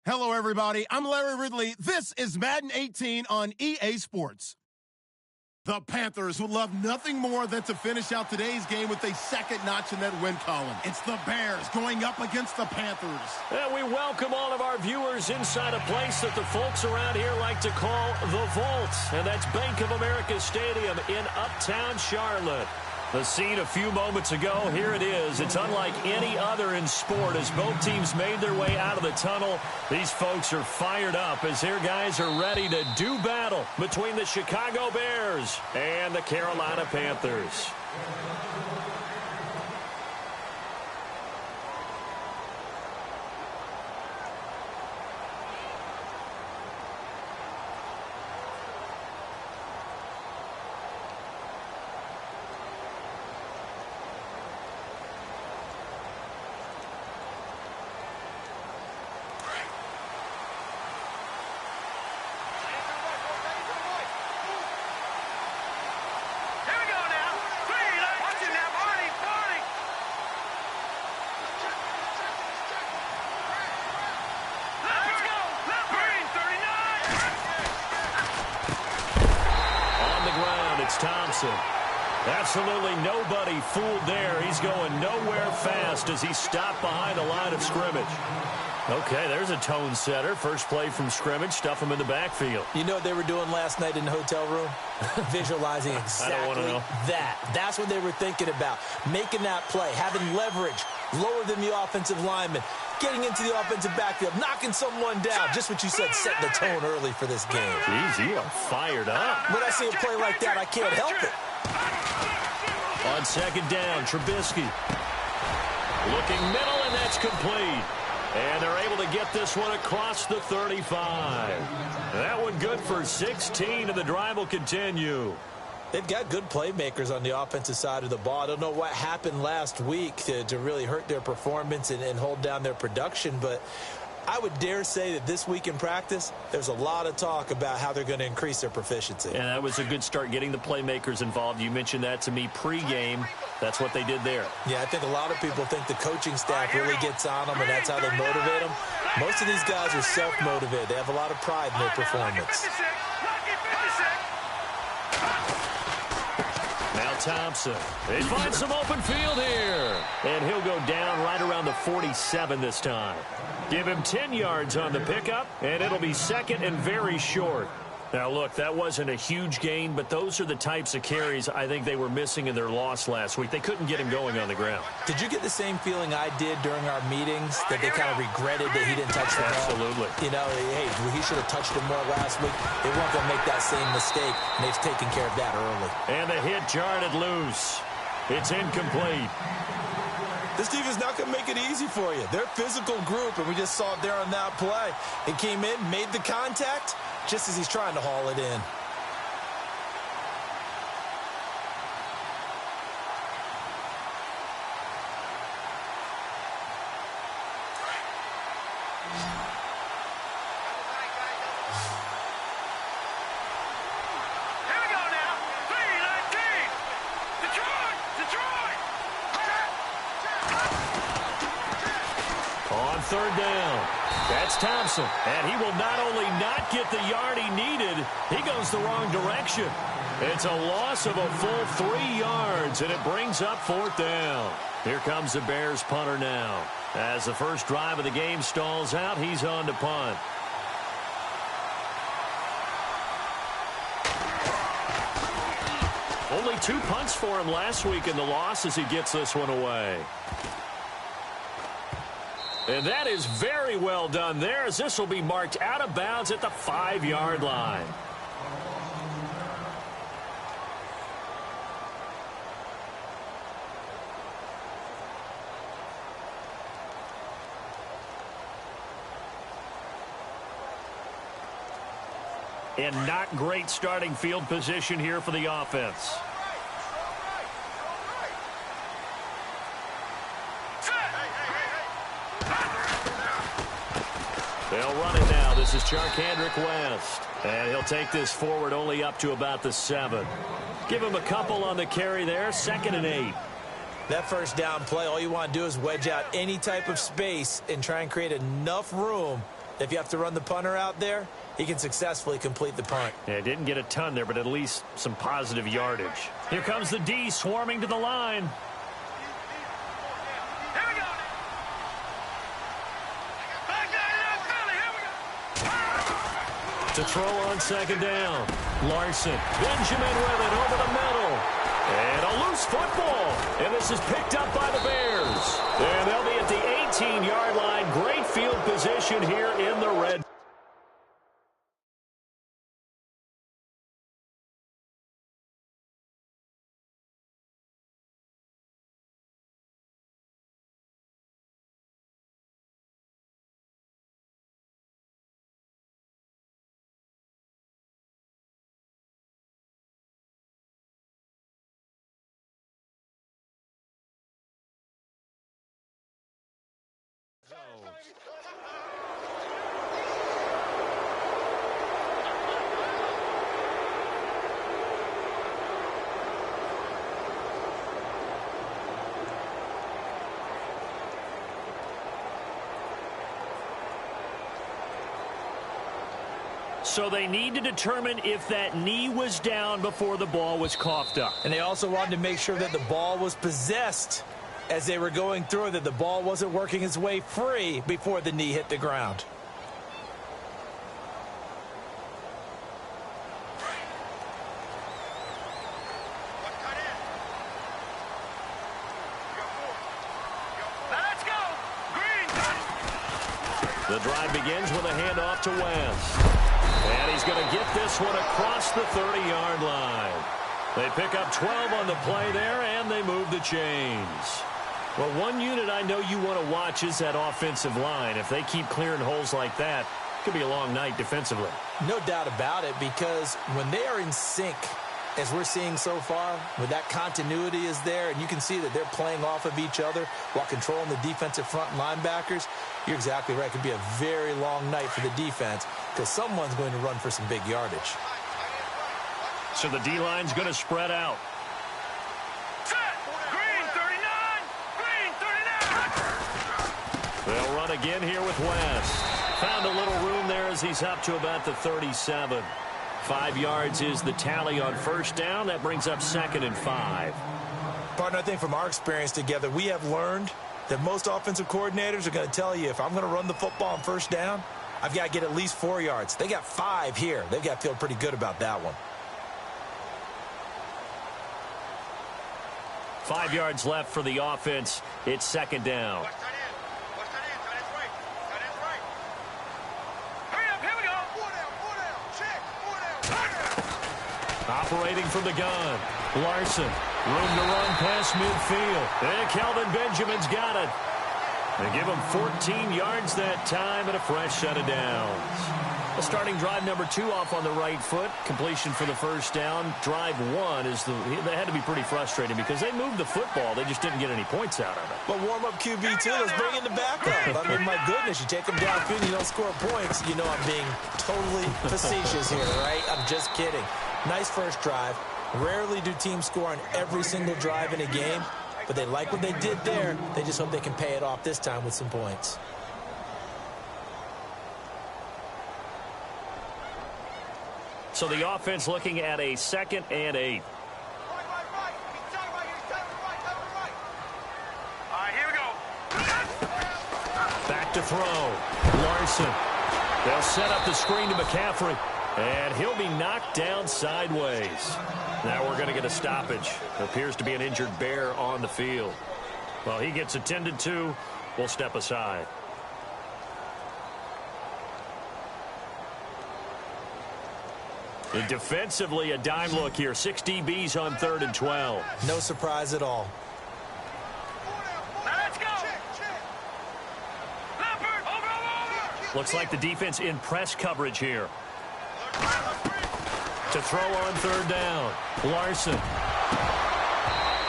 Hello, everybody. I'm Larry Ridley. This is Madden 18 on EA Sports. The Panthers would love nothing more than to finish out today's game with a second notch in that win column. It's the Bears going up against the Panthers. And we welcome all of our viewers inside a place that the folks around here like to call the Vault. And that's Bank of America Stadium in Uptown Charlotte. The scene a few moments ago, here it is. It's unlike any other in sport as both teams made their way out of the tunnel. These folks are fired up as their guys are ready to do battle between the Chicago Bears and the Carolina Panthers. Absolutely nobody fooled there. He's going nowhere fast as he stopped behind the line of scrimmage. Okay, there's a tone setter. First play from scrimmage, stuff him in the backfield. You know what they were doing last night in the hotel room? Visualizing exactly I don't want to know. that. That's what they were thinking about. Making that play, having leverage, lower than the offensive lineman, getting into the offensive backfield, knocking someone down. Just what you said, setting the tone early for this game. Jeez, you are fired up. When I see a play like that, I can't help it. On second down, Trubisky. Looking middle, and that's complete. And they're able to get this one across the 35. That one good for 16, and the drive will continue. They've got good playmakers on the offensive side of the ball. I don't know what happened last week to really hurt their performance and hold down their production, but I would dare say that this week in practice, there's a lot of talk about how they're going to increase their proficiency. And that was a good start getting the playmakers involved. You mentioned that to me pregame. That's what they did there. Yeah, I think a lot of people think the coaching staff really gets on them, and that's how they motivate them. Most of these guys are self-motivated. They have a lot of pride in their performance. Now Thompson. They find some open field here. And he'll go down right around the 47 this time. Give him 10 yards on the pickup, and it'll be second and very short. Now, look, that wasn't a huge gain, but those are the types of carries I think they were missing in their loss last week. They couldn't get him going on the ground. Did you get the same feeling I did during our meetings, that they kind of regretted that he didn't touch the ball? Absolutely. You know, hey, he should have touched him more last week. They weren't going to make that same mistake, and they've taken care of that early. And the hit jarred it loose. It's incomplete. This defense is not going to make it easy for you. They're a physical group, and we just saw it there on that play. It came in, made the contact, just as he's trying to haul it in. Third down. That's Thompson. And he will not only not get the yard he needed, he goes the wrong direction. It's a loss of a full 3 yards, and it brings up fourth down. Here comes the Bears punter now. As the first drive of the game stalls out, he's on to punt. Only 2 punts for him last week in the loss as he gets this one away. And that is very well done there, as this will be marked out of bounds at the 5-yard line. And not great starting field position here for the offense. They'll run it now. This is Charkandrick West. And he'll take this forward only up to about the 7. Give him a couple on the carry there. 2nd and 8. That first down play, all you want to do is wedge out any type of space and try and create enough room If you have to run the punter out there, he can successfully complete the punt. Yeah, didn't get a ton there, but at least some positive yardage. Here comes the D swarming to the line. To throw on second down. Larson. Benjamin with it over the middle. And a loose football. And this is picked up by the Bears. And they'll be at the 18-yard line. Great field position here in the red. So they need to determine if that knee was down before the ball was coughed up. And they also wanted to make sure that the ball was possessed as they were going through, that the ball wasn't working its way free before the knee hit the ground. The drive begins with a handoff to West. And he's going to get this one across the 30-yard line. They pick up 12 on the play there, and they move the chains. Well, one unit I know you want to watch is that offensive line. If they keep clearing holes like that, it could be a long night defensively. No doubt about it, because when they are in sync, as we're seeing so far, where that continuity is there, and you can see that they're playing off of each other while controlling the defensive front linebackers, you're exactly right. It could be a very long night for the defense because someone's going to run for some big yardage. So the D-line's going to spread out. Green 39! Green 39! They'll run again here with West. Found a little room there as he's up to about the 37. 5 yards is the tally on first down. That brings up 2nd and 5. Partner, I think from our experience together, we have learned that most offensive coordinators are going to tell you, if I'm going to run the football on first down, I've got to get at least 4 yards. They got 5 here. They've got to feel pretty good about that one. 5 yards left for the offense. It's 2nd down. Operating from the gun. Larson. Room to run past midfield. And Kelvin Benjamin's got it. They give him 14 yards that time and a fresh set of downs. The starting drive number 2 off on the right foot. Completion for the first down. Drive 1 is they had to be pretty frustrating because they moved the football. They just didn't get any points out of it. But warm-up QB, too. Let's bring in the backup. I mean, my goodness, you take them downfield and you don't score points. You know I'm being totally facetious here, right? I'm just kidding. Nice first drive. Rarely do teams score on every single drive in a game, but they like what they did there. They just hope they can pay it off this time with some points. So the offense looking at a 2nd and 8. All right, here we go. Back to throw. Larson. They'll set up the screen to McCaffrey. And he'll be knocked down sideways. Now we're going to get a stoppage. Appears to be an injured Bear on the field. Well, he gets attended to. We'll step aside. And defensively, a dime look here. 6 DBs on 3rd and 12. No surprise at all. Now let's go. Leopard, over. Looks like the defense in press coverage here. To throw on 3rd down. Larson.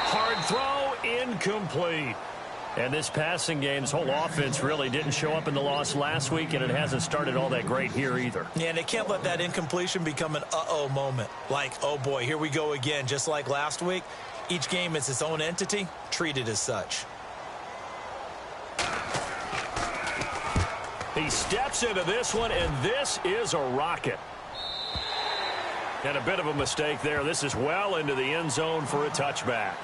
Hard throw, incomplete. And this passing game, this whole offense really didn't show up in the loss last week, and it hasn't started all that great here either. Yeah, and they can't let that incompletion become an uh-oh moment. Like, oh boy, here we go again. Just like last week, each game is its own entity, treated as such. He steps into this one, and this is a rocket. And a bit of a mistake there. This is well into the end zone for a touchback.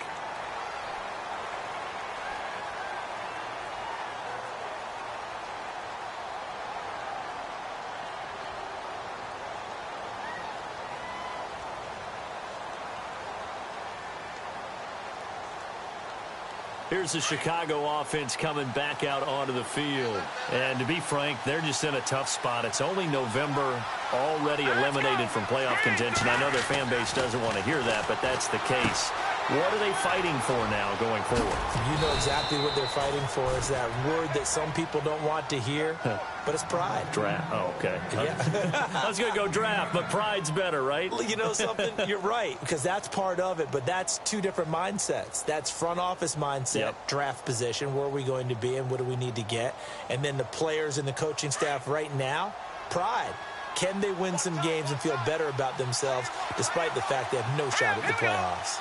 Here's the Chicago offense coming back out onto the field. And to be frank, they're just in a tough spot. It's only November, already eliminated from playoff contention. I know their fan base doesn't want to hear that, but that's the case. What are they fighting for now going forward? You know exactly what they're fighting for is that word that some people don't want to hear, but it's pride. Draft. Oh, okay. Yeah. I was going to go draft, but pride's better, right? You know something? You're right, because that's part of it, but that's two different mindsets. That's front office mindset, draft position, where are we going to be and what do we need to get? And then the players and the coaching staff right now, pride. Can they win some games and feel better about themselves despite the fact they have no shot at the playoffs?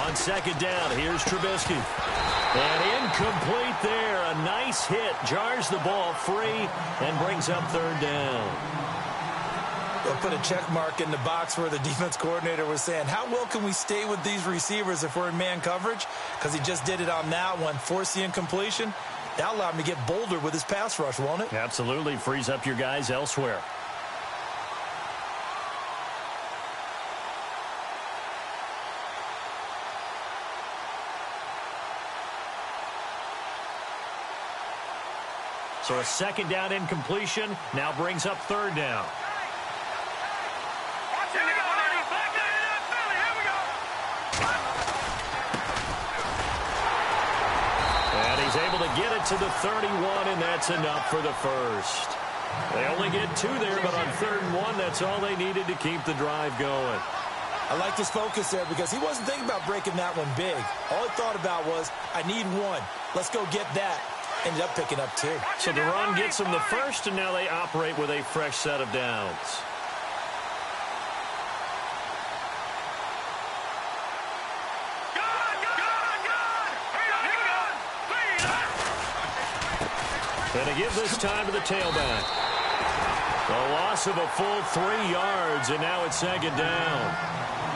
On second down, here's Trubisky. And incomplete there. A nice hit. Jars the ball free and brings up third down. They'll put a check mark in the box where the defense coordinator was saying, how well can we stay with these receivers if we're in man coverage? Because he just did it on that one. Force the incompletion. That'll allow him to get bolder with his pass rush, won't it? Absolutely. Frees up your guys elsewhere. So a second down incompletion now brings up third down. And he's able to get it to the 31, and that's enough for the first. They only get two there, but on 3rd and 1, that's all they needed to keep the drive going. I like his focus there because he wasn't thinking about breaking that one big. All he thought about was, I need one. Let's go get that. Ended up picking up 2. So the run gets them the first, and now they operate with a fresh set of downs. And to give this time to the tailback. The loss of a full 3 yards, and now it's second down.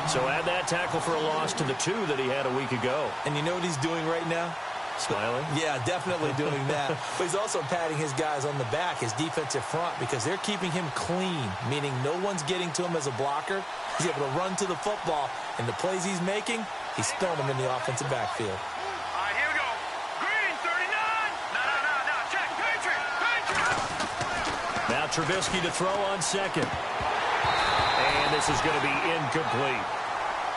So add that tackle for a loss to the 2 that he had a week ago. And you know what he's doing right now? Smiling? Yeah, definitely doing that. But he's also patting his guys on the back, his defensive front, because they're keeping him clean, meaning no one's getting to him as a blocker. He's able to run to the football, and the plays he's making, he's spilling them in the offensive backfield. All right, here we go. Green, 39. No. Check. Patriot. Now Trubisky to throw on second. And this is going to be incomplete.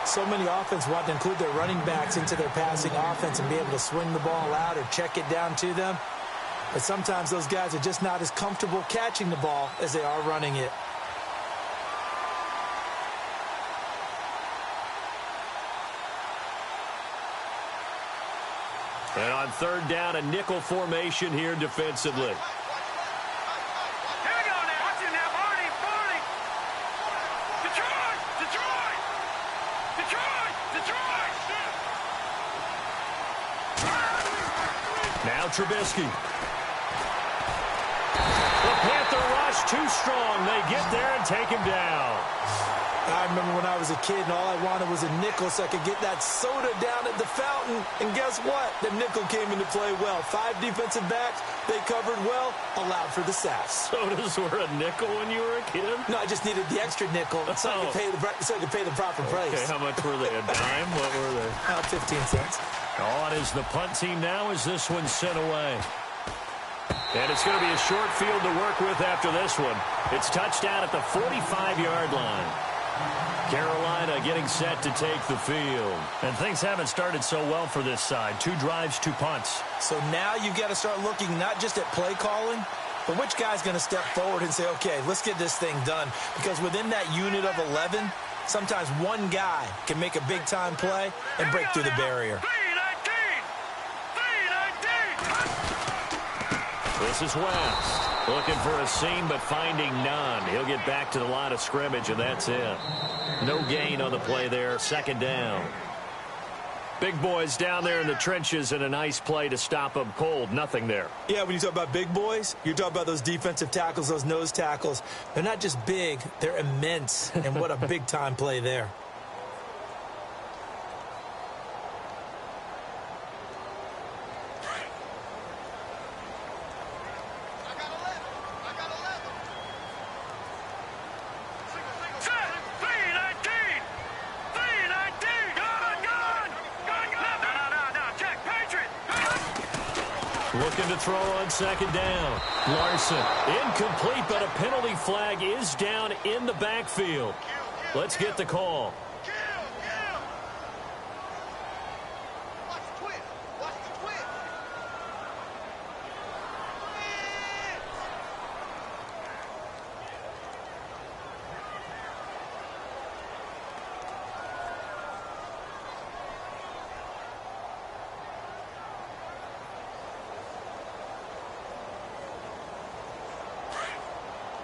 So many offense want to include their running backs into their passing offense and be able to swing the ball out or check it down to them. But sometimes those guys are just not as comfortable catching the ball as they are running it. And on 3rd down, a nickel formation here defensively. Now Trubisky. The Panther rush too strong. They get there and take him down. I remember when I was a kid and all I wanted was a nickel so I could get that soda down at the fountain. And guess what? The nickel came into play well. 5 defensive backs. They covered well. Allowed for the sacks. Sodas were a nickel when you were a kid? No, I just needed the extra nickel so I could pay the proper price. Okay, how much were they? A dime? What were they? 15 cents. On is the punt team now as this one's sent away. And it's going to be a short field to work with after this one. It's touchdown at the 45-yard line. Carolina getting set to take the field. And things haven't started so well for this side. 2 drives, 2 punts. So now you've got to start looking not just at play calling, but which guy's going to step forward and say, okay, let's get this thing done. Because within that unit of 11, sometimes one guy can make a big-time play and break through the barrier. This is West. Looking for a seam, but finding none. He'll get back to the line of scrimmage, and that's it. No gain on the play there. Second down. Big boys down there in the trenches, and a nice play to stop them cold. Nothing there. Yeah, when you talk about big boys, you're talking about those defensive tackles, those nose tackles. They're not just big, they're immense. And what a big-time play there. Looking to throw on second down. Larson, incomplete, but a penalty flag is down in the backfield. Let's get the call.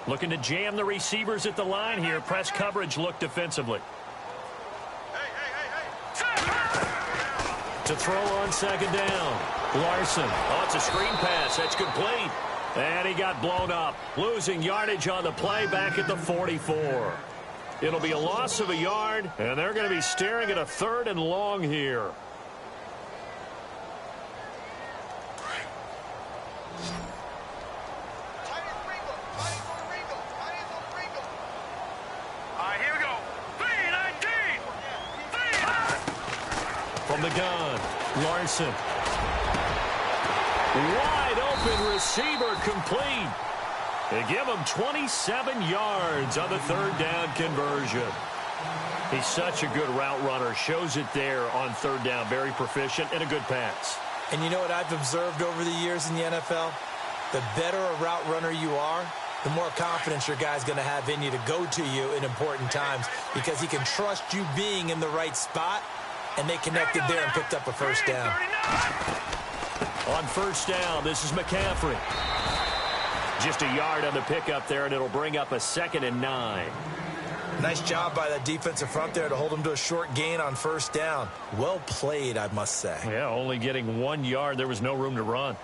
Looking to jam the receivers at the line here. Press coverage look defensively. To throw on second down. Larson. Oh, it's a screen pass. That's complete. And he got blown up. Losing yardage on the play back at the 44. It'll be a loss of a yard, and they're going to be staring at a 3rd and long here. From the gun, Larson. Wide open receiver complete. They give him 27 yards on the 3rd down conversion. He's such a good route runner. Shows it there on 3rd down. Very proficient and a good pass. And you know what I've observed over the years in the NFL? The better a route runner you are, the more confidence your guy's going to have in you to go to you in important times because he can trust you being in the right spot. And they connected there and picked up a 1st down. On 1st down, this is McCaffrey. Just a yard on the pickup there, and it'll bring up a 2nd and 9. Nice job by that defensive front there to hold him to a short gain on 1st down. Well played, I must say. Yeah, only getting 1 yard. There was no room to run.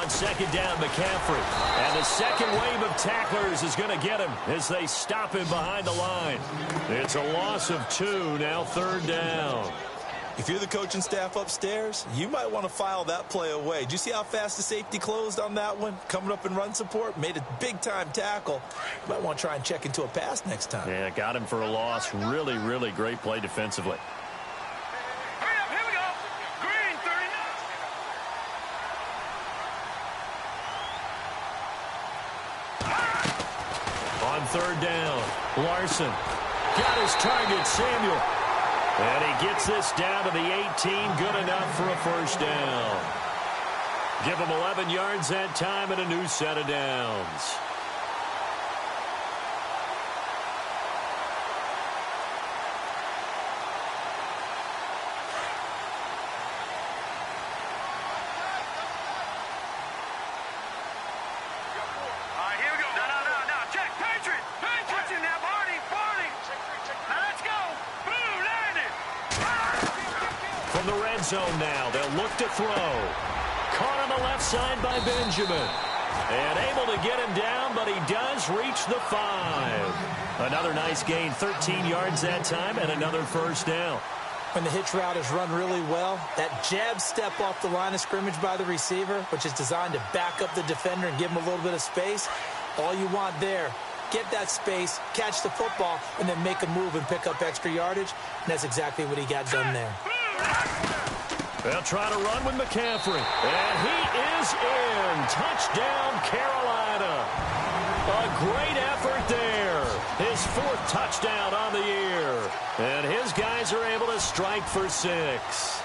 Second down, McCaffrey. And the second wave of tacklers is going to get him as they stop him behind the line. It's a loss of 2, now 3rd down. If you're the coaching staff upstairs, you might want to file that play away. Did you see how fast the safety closed on that one? Coming up in run support, made a big-time tackle. You might want to try and check into a pass next time. Yeah, got him for a loss. Really, really great play defensively. On 3rd down, Larson got his target, Samuel. And he gets this down to the 18, good enough for a 1st down. Give him 11 yards that time and a new set of downs. From the red zone now, they'll look to throw. Caught on the left side by Benjamin. And able to get him down, but he does reach the 5. Another nice gain, 13 yards that time, and another 1st down. When the hitch route is run really well, that jab step off the line of scrimmage by the receiver, which is designed to back up the defender and give him a little bit of space, all you want there, get that space, catch the football, and then make a move and pick up extra yardage. And that's exactly what he got done there. They'll try to run with McCaffrey. And he is in. Touchdown, Carolina. A great effort there. His 4th touchdown on the year. And his guys are able to strike for 6.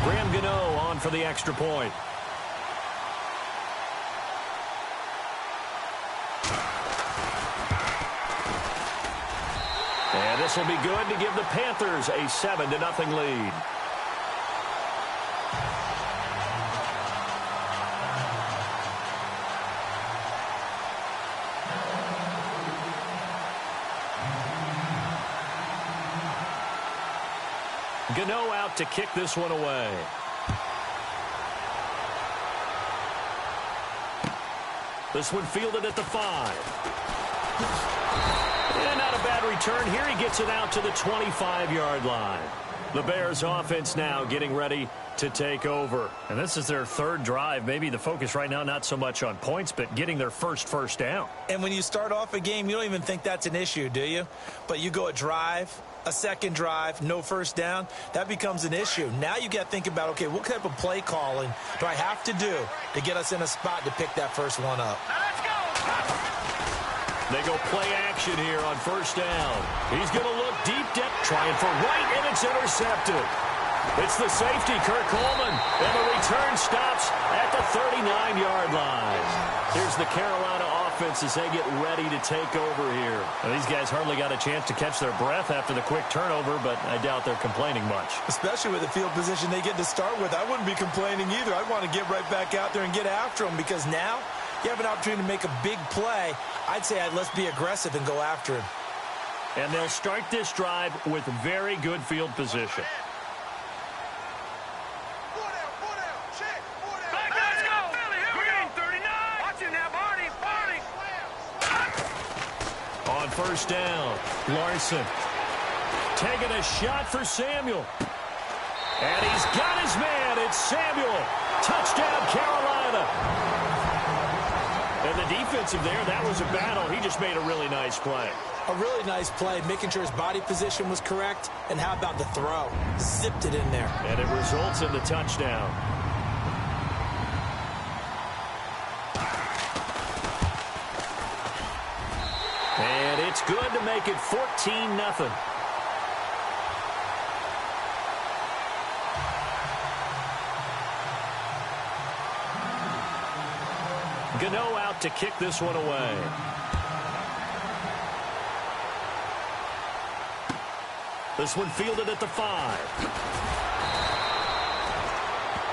Graham Gano on for the extra point. This will be good to give the Panthers a 7-0 lead. Gano out to kick this one away. This one fielded at the 5. And not a bad return here. He gets it out to the 25-yard line. The Bears offense now getting ready to take over. And this is their third drive. Maybe the focus right now not so much on points, but getting their first down. And when you start off a game, you don't even think that's an issue, do you? But you go a drive, a second drive, no first down, that becomes an issue. Now you got to think about, okay, what type of play calling do I have to do to get us in a spot to pick that first one up? Let's go. They go play action here on first down. He's going to look deep depth, trying for right, and it's intercepted. It's the safety, Kirk Coleman, and the return stops at the 39-yard line. Here's the Carolina offense as they get ready to take over here. Well, these guys hardly got a chance to catch their breath after the quick turnover, but I doubt they're complaining much. Especially with the field position they get to start with. I wouldn't be complaining either. I'd want to get right back out there and get after them, because now you have an opportunity to make a big play. I'd say let's be aggressive and go after him. And they'll start this drive with very good field position. Let's go. Green 39. Watch it now, Barney. On first down, Larson taking a shot for Samuel. And he's got his man. It's Samuel. Touchdown, Carolina. And the defensive there, that was a battle. He just made a really nice play. A really nice play, making sure his body position was correct. And how about the throw? Zipped it in there. And it results in the touchdown. And it's good to make it 14-0. Gano out to kick this one away. This one fielded at the 5.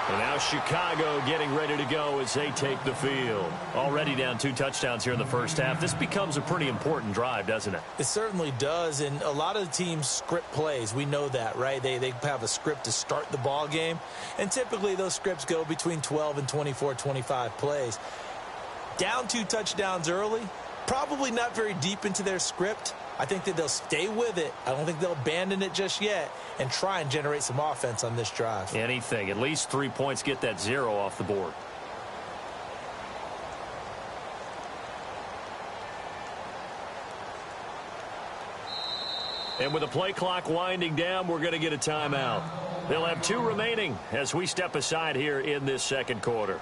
And now Chicago getting ready to go as they take the field. Already down 2 touchdowns here in the first half. This becomes a pretty important drive, doesn't it? It certainly does, and a lot of the teams script plays. We know that, right? They have a script to start the ball game, and typically those scripts go between 12 and 24, 25 plays. Down 2 touchdowns early, probably not very deep into their script. I think that they'll stay with it. I don't think they'll abandon it just yet and try and generate some offense on this drive. Anything. At least 3 points, get that 0 off the board. And with the play clock winding down, we're going to get a timeout. They'll have 2 remaining as we step aside here in this second quarter.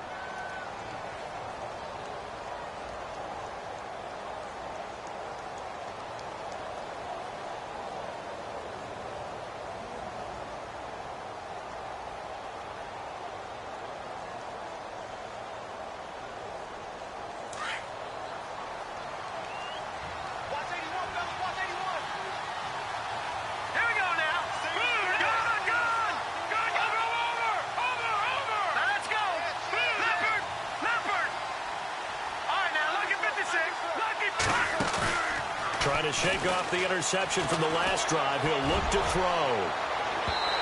Trying to shake off the interception from the last drive. He'll look to throw.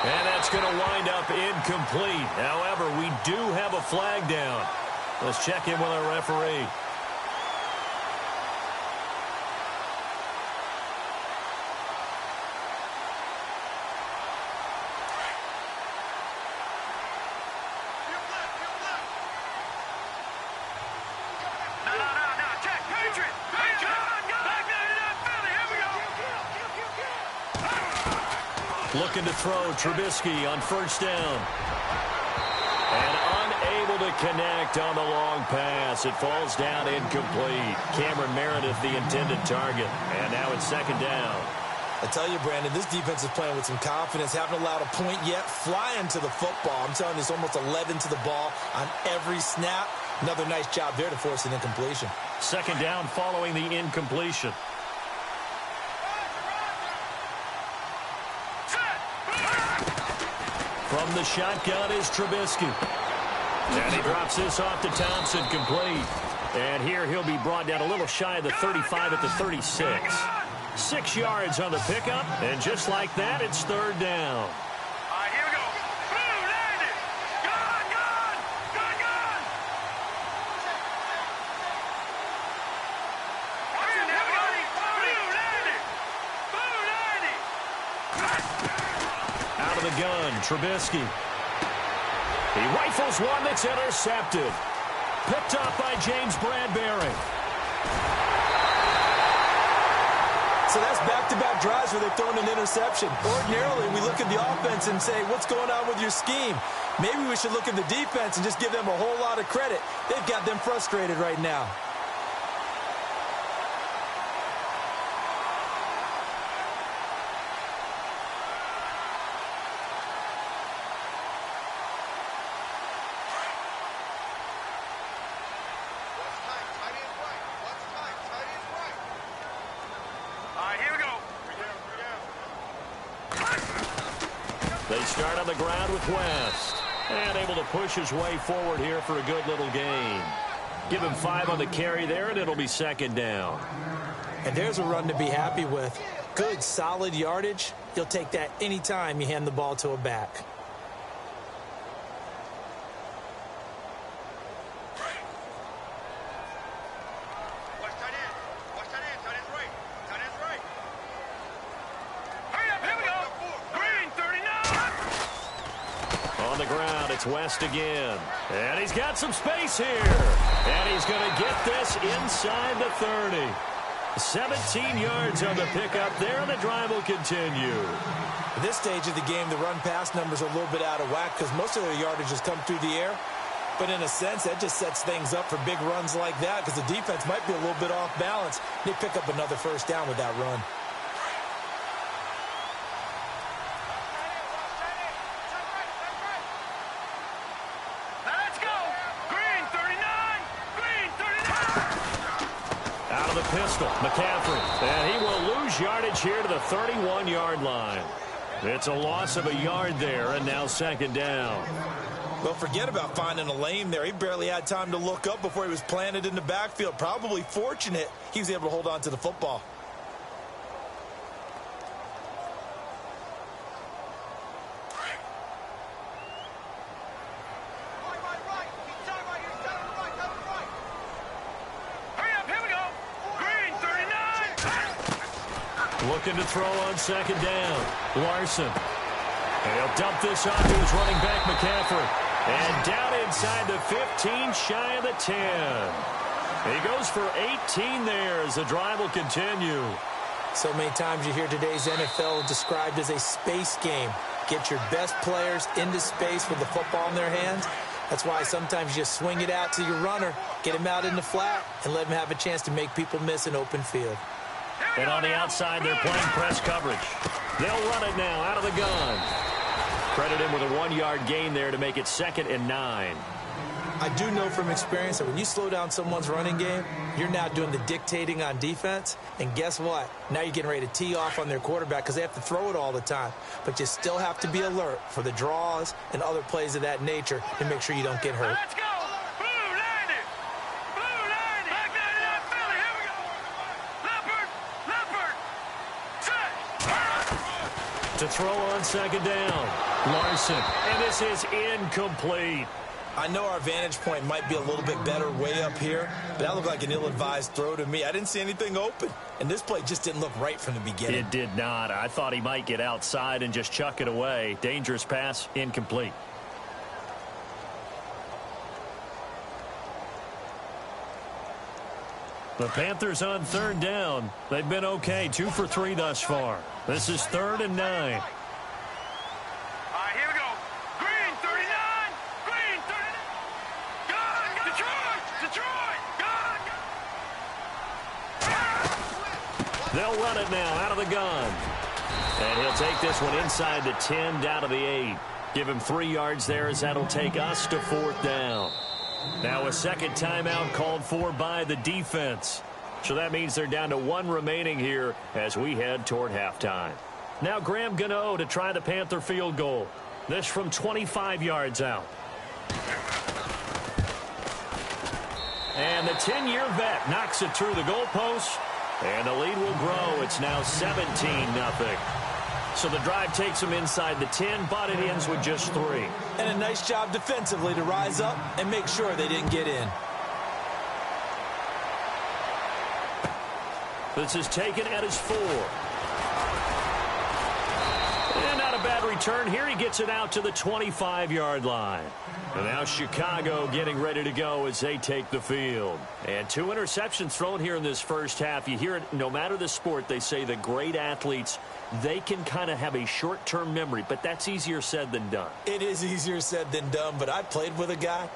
And that's going to wind up incomplete. However, we do have a flag down. Let's check in with our referee. Looking to throw, Trubisky on first down. And unable to connect on the long pass. It falls down incomplete. Cameron Meredith, the intended target. And now it's second down. I tell you, Brandon, this defense is playing with some confidence. Haven't allowed a point yet. Flying to the football. I'm telling you, it's almost 11 to the ball on every snap. Another nice job there to force an incompletion. Second down following the incompletion. From the shotgun is Trubisky. And he drops this off to Thompson, complete. And here he'll be brought down a little shy of the 35 at the 36. 6 yards on the pickup, and just like that, it's third down. All right, here we go. Boom, landed. Gone, gone, gone, gone. Here we go. Boom, landed. Boom, landed. Out of the gun, Trubisky. He rifles one that's intercepted. Picked up by James Bradbury. So that's back-to-back drives where they've thrown an interception. Ordinarily, we look at the offense and say, what's going on with your scheme? Maybe we should look at the defense and just give them a whole lot of credit. They've got them frustrated right now. They start on the ground with West. And able to push his way forward here for a good little gain. Give him 5 on the carry there, and it'll be second down. And there's a run to be happy with. Good, solid yardage. You'll take that anytime you hand the ball to a back. It's West again. And he's got some space here. And he's going to get this inside the 30. 17 yards on the pickup there, and the drive will continue. At this stage of the game, the run-pass numbers are a little bit out of whack because most of their yardage has come through the air. But in a sense, that just sets things up for big runs like that because the defense might be a little bit off balance. They pick up another first down with that run. Pistol, McCaffrey, and he will lose yardage here to the 31-yard line. It's a loss of a yard there, and now second down. Well, forget about finding a lane there. He barely had time to look up before he was planted in the backfield. Probably fortunate he was able to hold on to the football. Looking to throw on second down. Larson. And he'll dump this off to his running back, McCaffrey. And down inside the 15, shy of the 10. He goes for 18 there as the drive will continue. So many times you hear today's NFL described as a space game. Get your best players into space with the football in their hands. That's why sometimes you just swing it out to your runner, get him out in the flat, and let him have a chance to make people miss an open field. And on the outside, they're playing press coverage. They'll run it now out of the gun. Credit him with a 1-yard gain there to make it 2nd and 9. I do know from experience that when you slow down someone's running game, you're now doing the dictating on defense. And guess what? Now you're getting ready to tee off on their quarterback because they have to throw it all the time. But you still have to be alert for the draws and other plays of that nature to make sure you don't get hurt. Let's go. Boom, landed. Boom, landed. Back down to that Philly. Here we go. Leopard. Set. To throw on second down. Larson. And this is incomplete. I know our vantage point might be a little bit better way up here, but that looked like an ill-advised throw to me. I didn't see anything open, and this play just didn't look right from the beginning. It did not. I thought he might get outside and just chuck it away. Dangerous pass, incomplete. The Panthers on third down. They've been okay, 2 for 3 thus far. This is 3rd and 9. They'll run it now out of the gun. And he'll take this one inside the 10, down to the 8. Give him 3 yards there as that'll take us to 4th down. Now a second timeout called for by the defense. So that means they're down to 1 remaining here as we head toward halftime. Now Graham Gano to try the Panther field goal. This from 25 yards out. And the 10-year vet knocks it through the goalpost. And the lead will grow. It's now 17-0. So the drive takes them inside the 10, but it ends with just 3. And a nice job defensively to rise up and make sure they didn't get in. This is taken at his 4. And not a bad return here. He gets it out to the 25-yard line. And now Chicago getting ready to go as they take the field. And 2 interceptions thrown here in this first half. You hear it, no matter the sport, they say the great athletes, they can kind of have a short-term memory, but that's easier said than done. It is easier said than done, but I played with a guy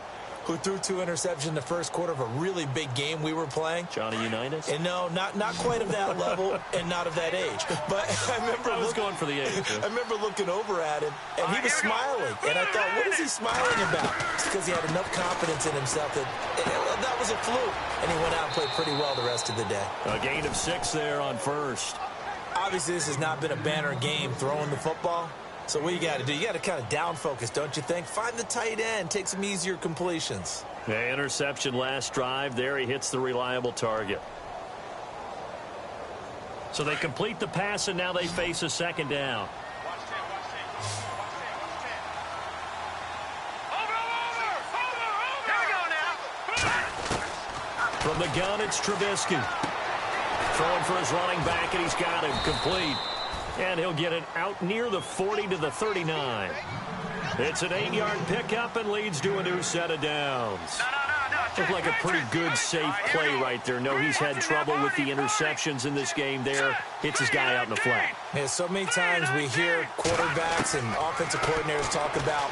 who threw 2 interceptions in the first quarter of a really big game we were playing. Johnny Unitas? And no, not quite of that level and not of that age. But I was going for the age. I remember looking over at him, and he was smiling. And I thought, what is he smiling about? It's because he had enough confidence in himself that was a fluke. And he went out and played pretty well the rest of the day. A gain of 6 there on first. Obviously, this has not been a banner game throwing the football. So what you got to do, you got to kind of down focus, don't you think? Find the tight end, take some easier completions. The interception last drive. There he hits the reliable target. So they complete the pass, and now they face a second down. From the gun, it's Trubisky. Throwing for his running back, and he's got him complete. And he'll get it out near the 40 to the 39. It's an 8-yard pickup and leads to a new set of downs. Looked like a pretty good, safe play right there. No, he's had trouble with the interceptions in this game there. Hits his guy out in the flat. Yeah, so many times we hear quarterbacks and offensive coordinators talk about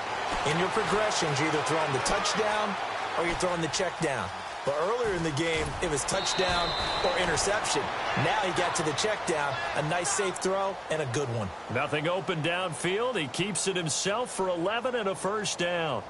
in your progressions, you're either throwing the touchdown or you're throwing the check down. But earlier in the game, it was touchdown or interception. Now he got to the check down. A nice safe throw and a good one. Nothing open downfield. He keeps it himself for 11 and a first down.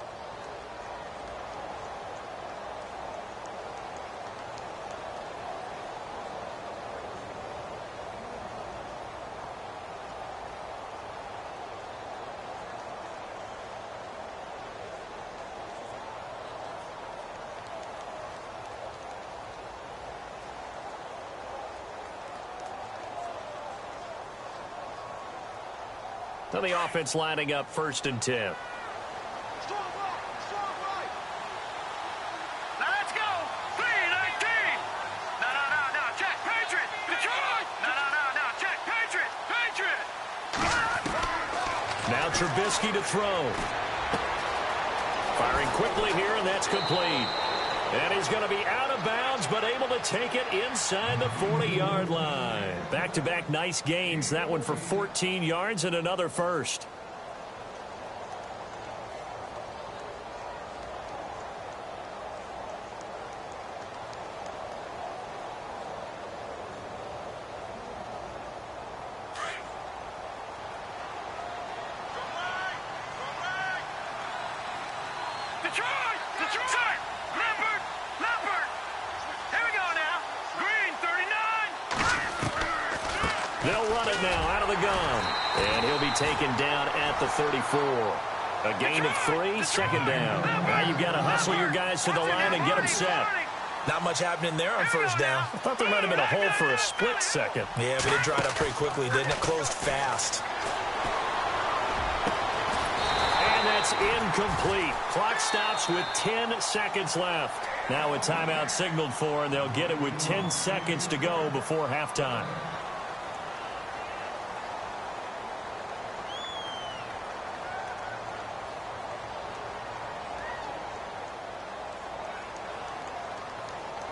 So the offense lining up 1st and 10. Now let's go. 3-19. No. Check. Patriot. Detroit. No. Check. Patriot. Now Trubisky to throw. Firing quickly here, and that's complete. And he's going to be out of bounds, but able to take it inside the 40-yard line. Back-to-back nice gains. That one for 14 yards and another first. Detroit. Leopard. Here we go now. Green, 39. They'll run it now out of the gun. And he'll be taken down at the 34. A gain of 3, second down. Now you've got to hustle your guys to the line and get them set. Not much happening there on first down. I thought there might have been a hole for a split second. Yeah, but it dried up pretty quickly, didn't it? Closed fast. And that's incomplete. Clock stops with 10 seconds left. Now a timeout signaled for, and they'll get it with 10 seconds to go before halftime.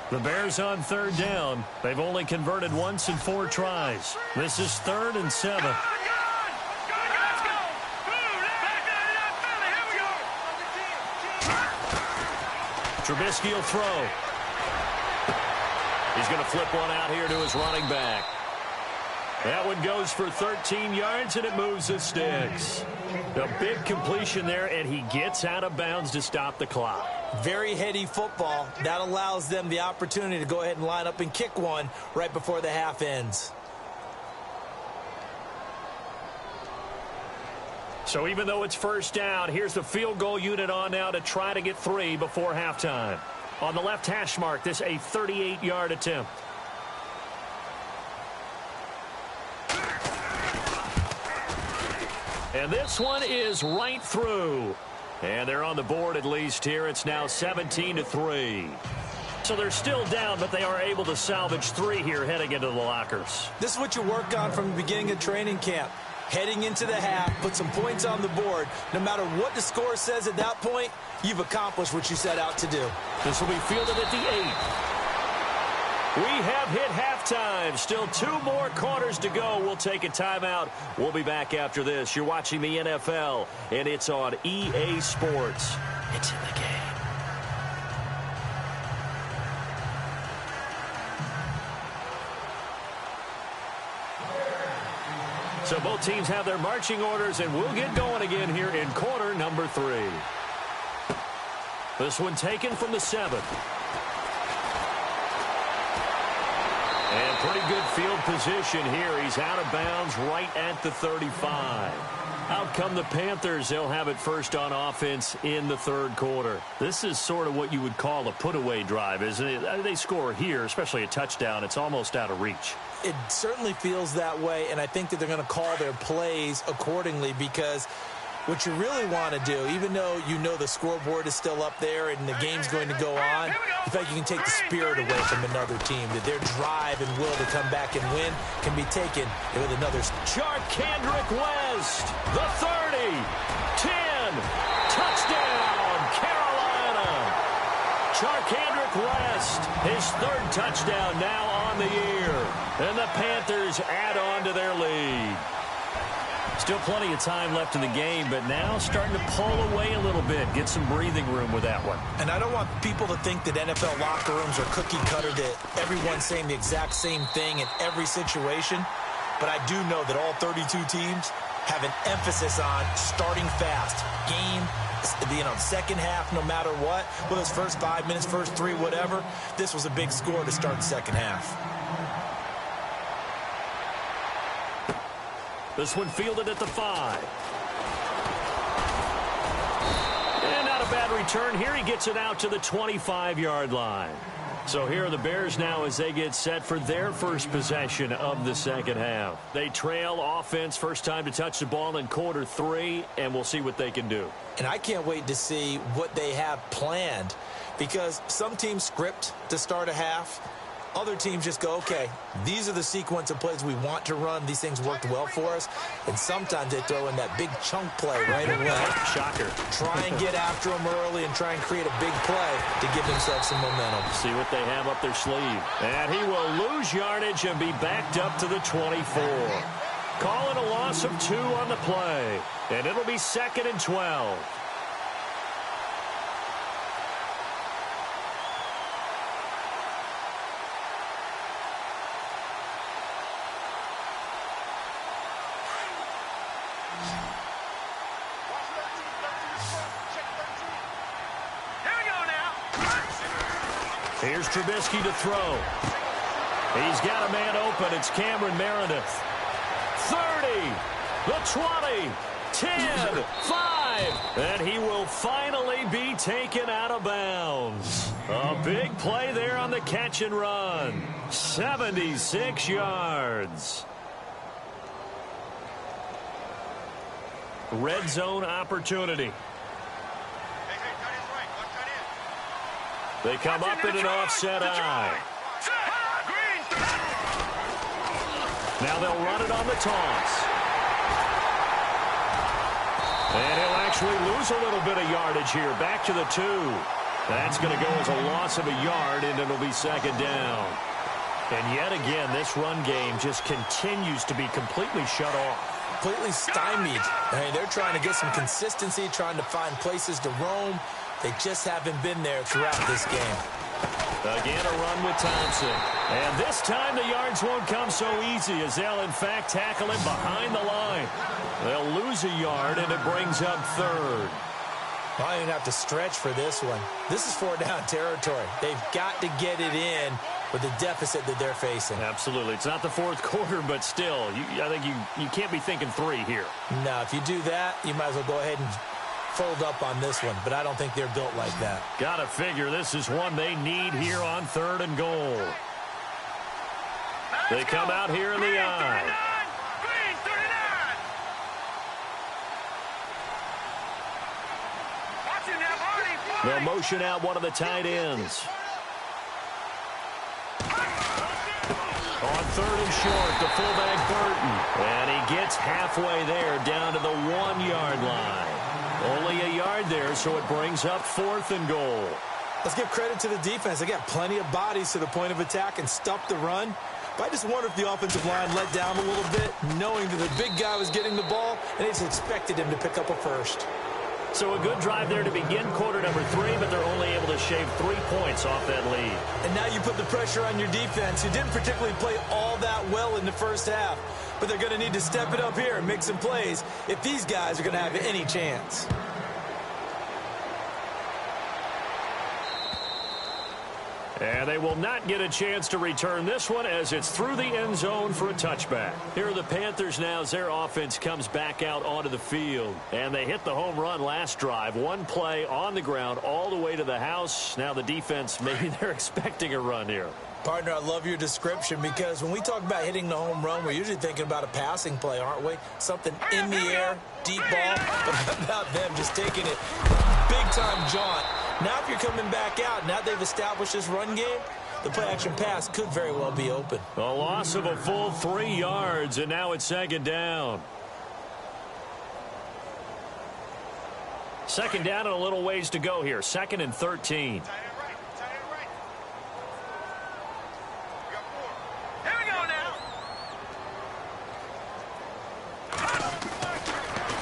The Bears on 3rd down. They've only converted once in 4 tries. This is 3rd and 7. Let's go. Trubisky will throw. He's going to flip one out here to his running back. That one goes for 13 yards, and it moves the sticks. A big completion there, and he gets out of bounds to stop the clock. Very heady football. That allows them the opportunity to go ahead and line up and kick one right before the half ends. So even though it's first down, here's the field goal unit on now to try to get 3 before halftime. On the left hash mark, this a 38-yard attempt. And this one is right through. And they're on the board at least here. It's now 17-3. So they're still down, but they are able to salvage 3 here heading into the lockers. This is what you work on from the beginning of training camp. Heading into the half, put some points on the board. No matter what the score says at that point, you've accomplished what you set out to do. This will be fielded at the 8. We have hit halftime. Still 2 more quarters to go. We'll take a timeout. We'll be back after this. You're watching the NFL, and it's on EA Sports. It's in the game. So both teams have their marching orders, and we'll get going again here in quarter number 3. This one taken from the 7. And pretty good field position here. He's out of bounds right at the 35. Out come the Panthers. They'll have it first on offense in the 3rd quarter. This is sort of what you would call a put-away drive, isn't it? They score here, especially a touchdown. It's almost out of reach. It certainly feels that way, and I think that they're going to call their plays accordingly, because what you really want to do, even though you know the scoreboard is still up there and the game's going to go on, in fact, you can take the spirit away from another team, that their drive and will to come back and win can be taken with another. Charkandrick West, the 30, 10, touchdown, Carolina. Charkandrick West, his 3rd touchdown now on the year. And the Panthers add on to their lead. Still plenty of time left in the game, but now starting to pull away a little bit, get some breathing room with that one. And I don't want people to think that NFL locker rooms are cookie cutter, that everyone's saying the exact same thing in every situation. But I do know that all 32 teams have an emphasis on starting fast. Game, second half, no matter what. Whether it's first 5 minutes, first 3, whatever. This was a big score to start the second half. This one fielded at the 5. And not a bad return here. He gets it out to the 25-yard line. So here are the Bears now as they get set for their first possession of the second half. They trail offense, first time to touch the ball in quarter 3, and we'll see what they can do. And I can't wait to see what they have planned, because some teams script to start a half. Other teams just go, okay, these are the sequence of plays we want to run. These things worked well for us. And sometimes they throw in that big chunk play right away. Shocker. Try and get after them early and try and create a big play to give themselves some momentum. See what they have up their sleeve. And he will lose yardage and be backed up to the 24. Call it a loss of 2 on the play. And it'll be 2nd and 12. Here's Trubisky to throw. He's got a man open. It's Cameron Meredith. 30, the 20, 10, 5, and he will finally be taken out of bounds. A big play there on the catch and run. 76 yards. Red zone opportunity. They come up in an offset eye. Now they'll run it on the toss. And he'll actually lose a little bit of yardage here. Back to the 2. That's going to go as a loss of a yard, and it'll be 2nd down. And yet again, this run game just continues to be completely shut off. Completely stymied. I mean, they're trying to get some consistency, trying to find places to roam. They just haven't been there throughout this game. Again, a run with Thompson. And this time the yards won't come so easy, as they'll, in fact, tackle him behind the line. They'll lose a yard, and it brings up 3rd. I don't even have to stretch for this one. This is 4-down territory. They've got to get it in with the deficit that they're facing. Absolutely. It's not the fourth quarter, but still, I think you can't be thinking 3 here. No, if you do that, you might as well go ahead and fold up on this one, but I don't think they're built like that. Gotta figure this is one they need here on 3rd and goal. They come out here in the eye. They'll motion out one of the tight ends. On 3rd and short, the fullback Burton. And he gets halfway there down to the 1-yard line. Only a yard there, so it brings up 4th and goal. Let's give credit to the defense. They got plenty of bodies to the point of attack and stopped the run. But I just wonder if the offensive line let down a little bit, knowing that the big guy was getting the ball, and they just expected him to pick up a first. So a good drive there to begin quarter number 3, but they're only able to shave 3 points off that lead. And now you put the pressure on your defense, who didn't particularly play all that well in the first half. But they're going to need to step it up here and make some plays if these guys are going to have any chance. And they will not get a chance to return this one as it's through the end zone for a touchback. Here are the Panthers now as their offense comes back out onto the field. And they hit the home run last drive. 1 play on the ground all the way to the house. Now the defense, maybe they're expecting a run here. Partner, I love your description because when we talk about hitting the home run, we're usually thinking about a passing play, aren't we? Something in the air, deep ball. But how about them just taking it big-time jaunt? Now if you're coming back out, now they've established this run game, the play-action pass could very well be open. A loss of a full 3 yards, and now it's 2nd down. 2nd down and a little ways to go here. 2nd and 13.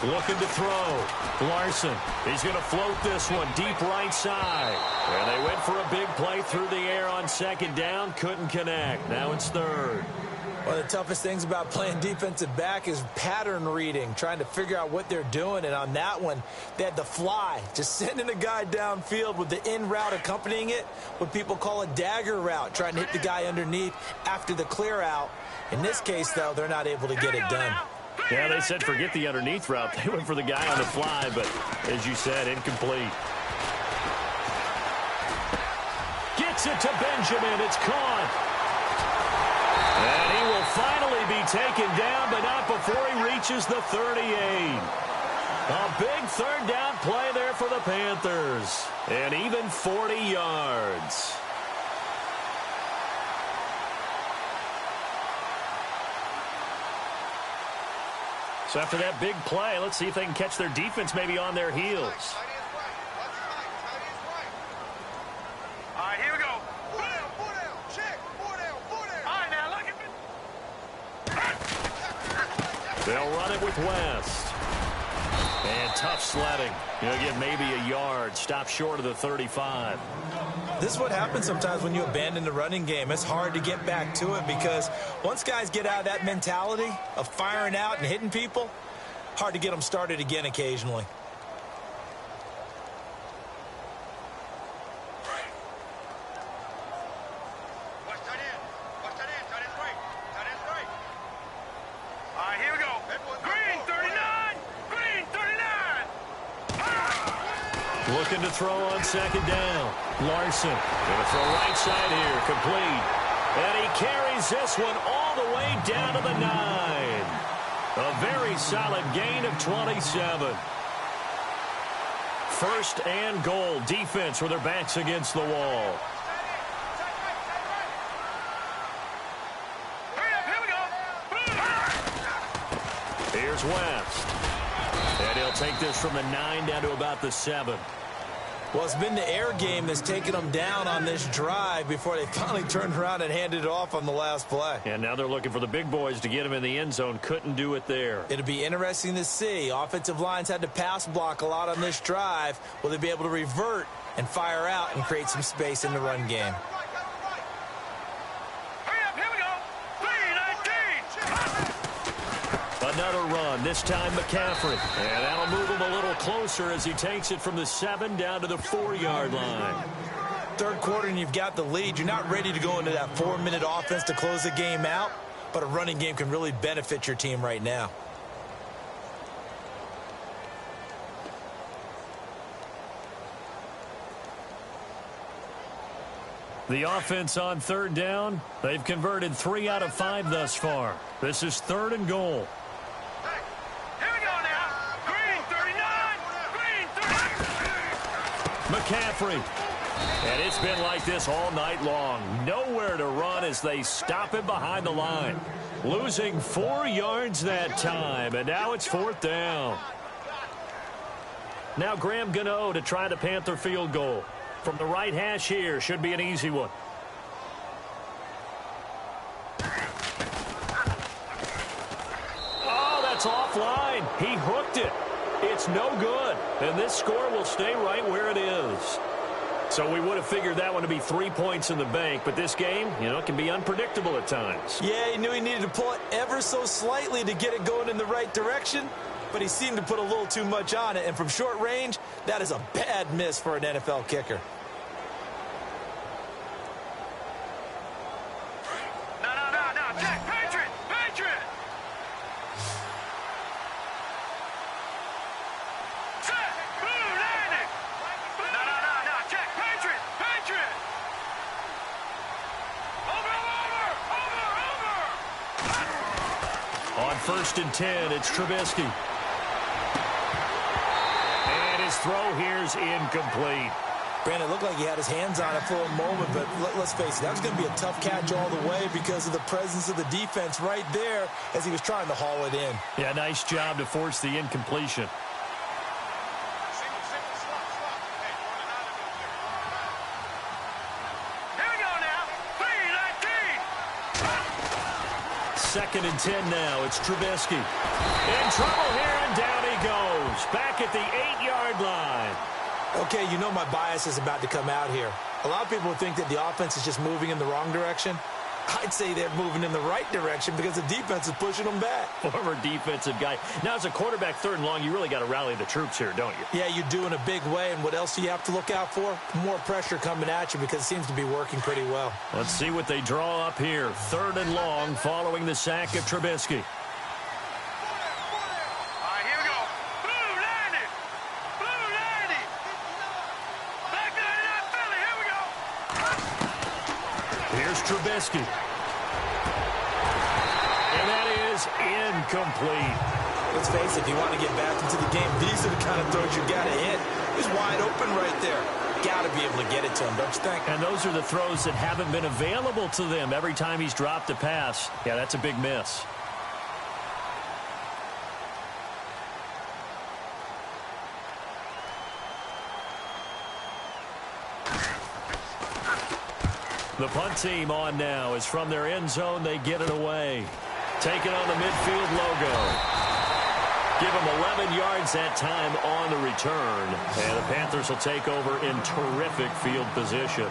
Looking to throw. Larson. He's going to float this one deep right side. And they went for a big play through the air on 2nd down. Couldn't connect. Now it's 3rd. One of the toughest things about playing defensive back is pattern reading, trying to figure out what they're doing. And on that one, they had the fly, just sending a guy downfield with the in route accompanying it, what people call a dagger route, trying to hit the guy underneath after the clear out. In this case, though, they're not able to get it done. Yeah, they said forget the underneath route. They went for the guy on the fly, but as you said, incomplete. Gets it to Benjamin. It's caught. And he will finally be taken down, but not before he reaches the 38. A big 3rd down play there for the Panthers. And even 40 yards. So after that big play, let's see if they can catch their defense maybe on their heels. All right, here we go. 4 down, check. 4 down. All right, now look at me. They'll run it with West. And tough sledding. He'll get maybe a yard. Stop short of the 35. This is what happens sometimes when you abandon the running game. It's hard to get back to it because once guys get out of that mentality of firing out and hitting people, hard to get them started again occasionally. All right, here we go. Green 39. Green 39. Looking to throw on 2nd down. Larson going to throw right side here. Complete. And he carries this one all the way down to the 9. A very solid gain of 27. 1st and goal. Defense with their backs against the wall. Here's West. And he'll take this from the 9 down to about the 7. Well, it's been the air game that's taken them down on this drive before they finally turned around and handed it off on the last play. And now they're looking for the big boys to get him in the end zone. Couldn't do it there. It'll be interesting to see. Offensive lines had to pass block a lot on this drive. Will they be able to revert and fire out and create some space in the run game? Hurry up, here we go. 319. Another run, this time McCaffrey. And that'll move him a little closer as he takes it from the 7 down to the 4-yard line. Third quarter and you've got the lead. You're not ready to go into that 4-minute offense to close the game out, but a running game can really benefit your team right now. The offense on third down. They've converted 3 out of 5 thus far. This is 3rd and goal. Hey, here we go now. Green 39. Green 39. McCaffrey. And it's been like this all night long. Nowhere to run as they stop him behind the line. Losing 4 yards that time, and now it's 4th down. Now Graham Gano to try the Panther field goal. From the right hash here, should be an easy one. Oh, that's offline. He hooked it. It's no good. And this score will stay right where it is. So we would have figured that one to be 3 points in the bank, but this game, it can be unpredictable at times. Yeah, he knew he needed to pull it ever so slightly to get it going in the right direction, but he seemed to put a little too much on it. And from short range, that is a bad miss for an NFL kicker. No, Jack, Patriot. Set, blue, landing. No, Jack, Patriot. Over. On 1st and 10, it's Trubisky. And his throw here's incomplete. Brandon, it looked like he had his hands on it for a moment, but let's face it, that was going to be a tough catch all the way because of the presence of the defense right there as he was trying to haul it in. Yeah, nice job to force the incompletion. Here we go now. 3-19. 2nd and 10 now. It's Trubisky. In trouble here, and down he goes. Back at the 8-yard line. Okay, you know my bias is about to come out here. A lot of people think that the offense is just moving in the wrong direction. I'd say they're moving in the right direction because the defense is pushing them back. Former defensive guy. Now, as a quarterback 3rd and long, you really got to rally the troops here, don't you? Yeah, you do in a big way. And what else do you have to look out for? More pressure coming at you because it seems to be working pretty well. Let's see what they draw up here. 3rd and long following the sack of Trubisky. All right, here we go. Blue, landing. Back 99, Philly. Here we go. Here's Trubisky. And that is incomplete. Let's face it, if you want to get back into the game, these are the kind of throws you got to hit. He's wide open right there. Got to be able to get it to him, don't you think? And those are the throws that haven't been available to them every time he's dropped a pass. Yeah, that's a big miss. The punt team on now is from their end zone. They get it away. Taking on the midfield logo. Give them 11 yards that time on the return. And the Panthers will take over in terrific field position.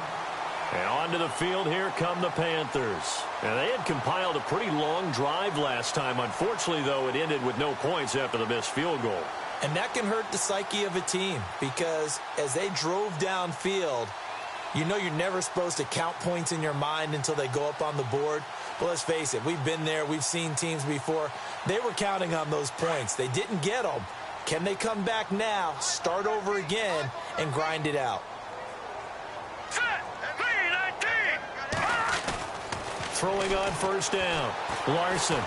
And onto the field, here come the Panthers. And they had compiled a pretty long drive last time. Unfortunately, though, it ended with no points after the missed field goal. And that can hurt the psyche of a team because as they drove downfield, you know you're never supposed to count points in your mind until they go up on the board. But let's face it, we've been there. We've seen teams before. They were counting on those points. They didn't get them. Can they come back now, start over again, and grind it out? Set, 3-19. Throwing on 1st down. Larson.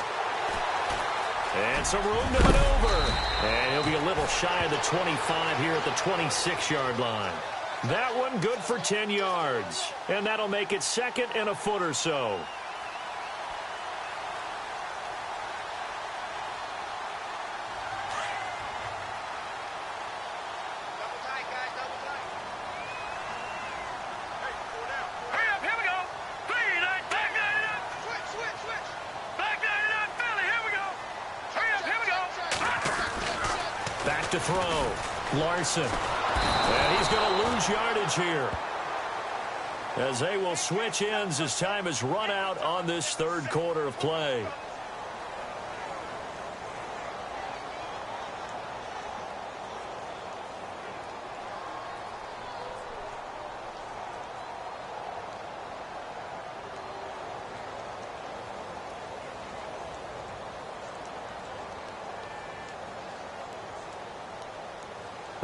And some room to maneuver. And he'll be a little shy of the 25 here at the 26-yard line. That one good for 10 yards. And that'll make it 2nd and a foot or so. Hurry up, here we go. 3-19. Back 99. Switch. Back 99, Philly. Here we go. Hurry up, here we go. Back to throw. Larson. And he's going to lose yardage here. As they will switch ends as time is run out on this 3rd quarter of play.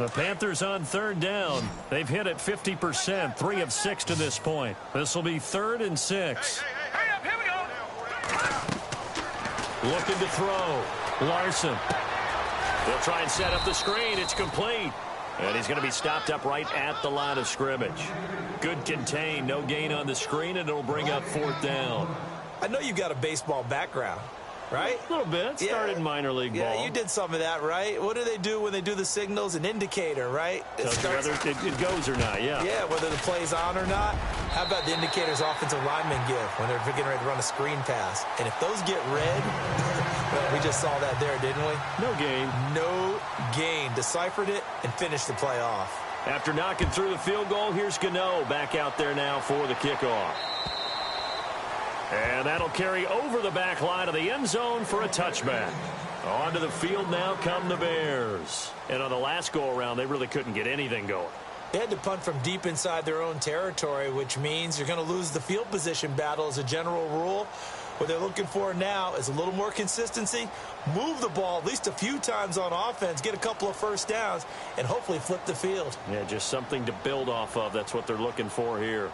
The Panthers on third down. They've hit it 50%, 3 of 6 to this point. This will be 3rd and 6. Hurry up, here we go. Looking to throw. Larson. They'll try and set up the screen. It's complete. And he's going to be stopped up right at the line of scrimmage. Good contain. No gain on the screen, and it'll bring up 4th down. I know you've got a baseball background, right? A little bit. Started minor league ball. Yeah, you did some of that, right? What do they do when they do the signals? An indicator, right? Tells you whether it goes or not, yeah. Yeah, whether the play's on or not. How about the indicators offensive linemen give when they're getting ready to run a screen pass? And if those get red, well, we just saw that there, didn't we? No gain. No gain. Deciphered it and finished the play off. After knocking through the field goal, here's Gano back out there now for the kickoff. And that'll carry over the back line of the end zone for a touchback. Onto the field now come the Bears. And on the last go-around, they really couldn't get anything going. They had to punt from deep inside their own territory, which means you're going to lose the field position battle as a general rule. What they're looking for now is a little more consistency, move the ball at least a few times on offense, get a couple of first downs, and hopefully flip the field. Yeah, just something to build off of. That's what they're looking for here.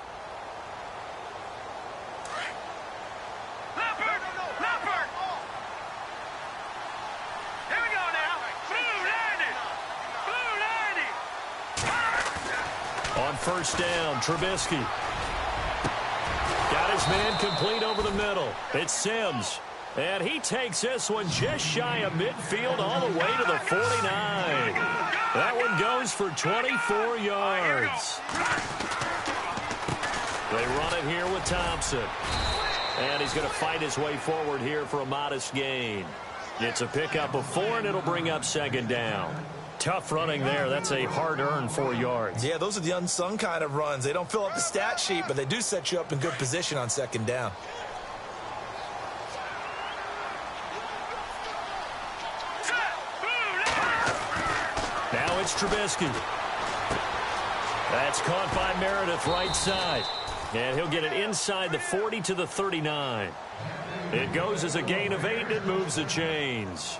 On first down, Trubisky. Got his man complete over the middle. It's Sims. And he takes this one just shy of midfield all the way to the 49. That one goes for 24 yards. They run it here with Thompson. And he's going to fight his way forward here for a modest gain. It's a pickup of 4, and it'll bring up 2nd down. Tough running there. That's a hard-earned 4 yards. Yeah, those are the unsung kind of runs. They don't fill up the stat sheet, but they do set you up in good position on 2nd down. Now it's Trubisky. That's caught by Meredith right side. And he'll get it inside the 40 to the 39. It goes as a gain of 8, and it moves the chains.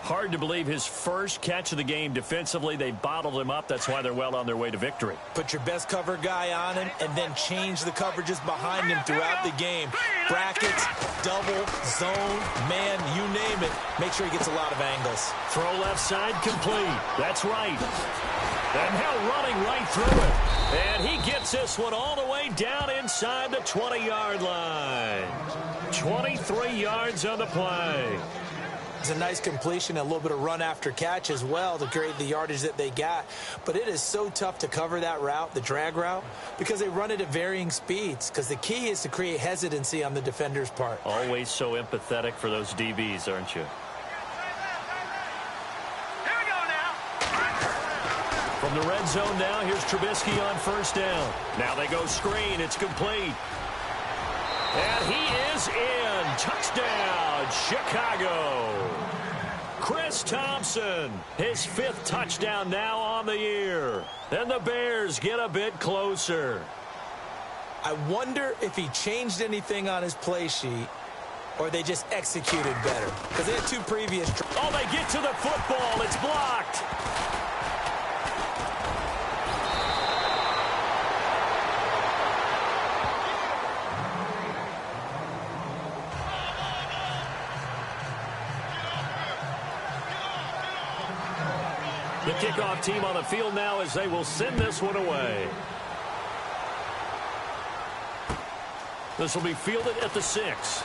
Hard to believe his first catch of the game defensively. They bottled him up. That's why they're well on their way to victory. Put your best cover guy on him and then change the coverages behind him throughout the game. Brackets, double, zone, man, you name it. Make sure he gets a lot of angles. Throw left side complete. That's right. And now running right through it. And he gets this one all the way down inside the 20-yard line. 23 yards on the play. It's a nice completion, a little bit of run after catch as well to create the yardage that they got. But it is so tough to cover that route, the drag route, because they run it at varying speeds. Because the key is to create hesitancy on the defender's part. Always so empathetic for those DBs, aren't you? Here we go now. From the red zone now, here's Trubisky on first down. Now they go screen. It's complete. And he is in. Touchdown, Chicago. Chris Thompson, his 5th touchdown now on the year. And the Bears get a bit closer. I wonder if he changed anything on his play sheet or they just executed better. Because they had 2 previous. Oh, they get to the football. It's blocked. The kickoff team on the field now as they will send this one away. This will be fielded at the 6.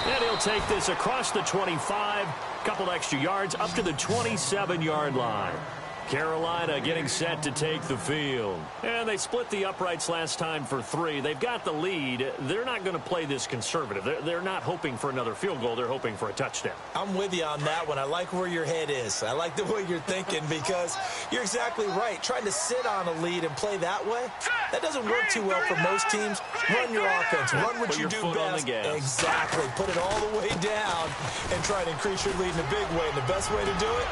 And he'll take this across the 25. Couple extra yards up to the 27-yard line. Carolina getting set to take the field. And they split the uprights last time for 3. They've got the lead. They're not going to play this conservative. They're not hoping for another field goal. They're hoping for a touchdown. I'm with you on that one. I like where your head is. I like the way you're thinking because you're exactly right. Trying to sit on a lead and play that way, that doesn't work too well for most teams. Run your offense. Run what you do best. Exactly. Put it all the way down and try to increase your lead in a big way. And the best way to do it,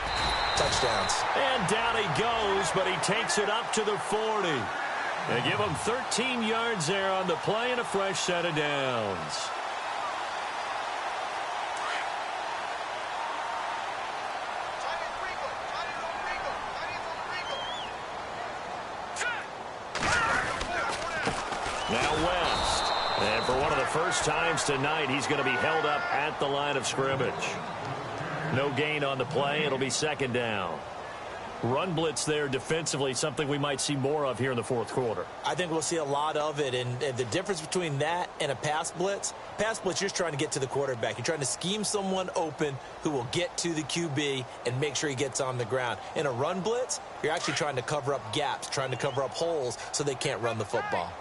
touchdowns. And down he goes, but he takes it up to the 40. They give him 13 yards there on the play and a fresh set of downs. Now West. And for one of the first times tonight, he's going to be held up at the line of scrimmage. No gain on the play. It'll be second down. Run blitz there defensively, something we might see more of here in the fourth quarter. I think we'll see a lot of it, and the difference between that and a pass blitz, you're just trying to get to the quarterback. You're trying to scheme someone open who will get to the QB and make sure he gets on the ground. In a run blitz, you're actually trying to cover up gaps, trying to cover up holes so they can't run the football.